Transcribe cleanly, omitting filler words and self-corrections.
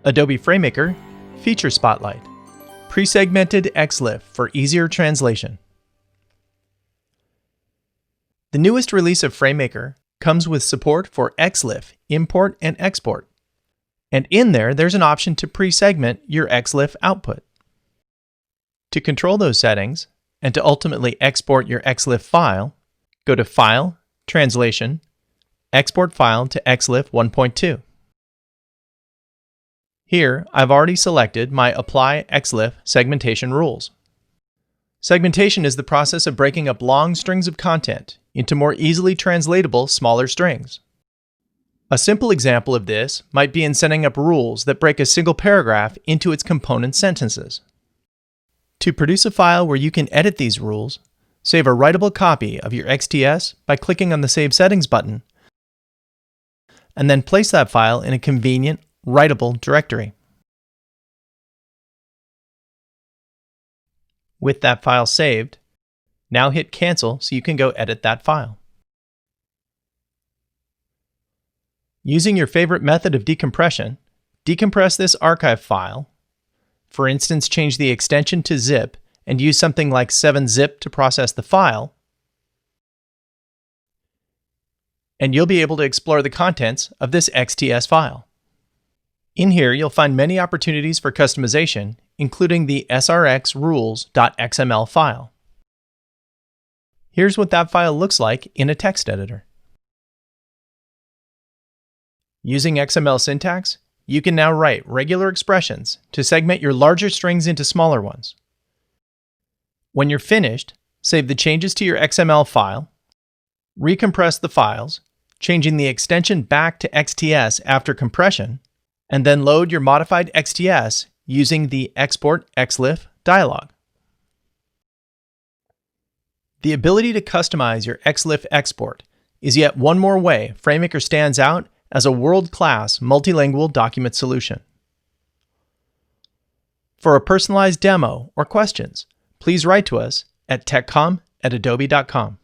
Adobe FrameMaker Feature Spotlight, Pre-segmented XLIFF for easier translation. The newest release of FrameMaker comes with support for XLIFF import and export. And in there's an option to pre-segment your XLIFF output. To control those settings, and to ultimately export your XLIFF file, go to File, Translation, Export File to XLIFF 1.2. Here, I've already selected my Apply XLIFF segmentation rules. Segmentation is the process of breaking up long strings of content into more easily translatable smaller strings. A simple example of this might be in setting up rules that break a single paragraph into its component sentences. To produce a file where you can edit these rules, save a writable copy of your XTS by clicking on the Save Settings button, and then place that file in a convenient, writable directory. With that file saved, now hit Cancel so you can go edit that file. Using your favorite method of decompression, decompress this archive file. For instance, change the extension to zip and use something like 7-zip to process the file, and you'll be able to explore the contents of this XTS file. In here, you'll find many opportunities for customization, including the srxrules.xml file. Here's what that file looks like in a text editor. Using XML syntax, you can now write regular expressions to segment your larger strings into smaller ones. When you're finished, save the changes to your XML file, recompress the files, changing the extension back to XTS after compression, and then load your modified XTS using the Export XLIFF dialog. The ability to customize your XLIFF export is yet one more way FrameMaker stands out as a world-class multilingual document solution. For a personalized demo or questions, please write to us at techcom@adobe.com.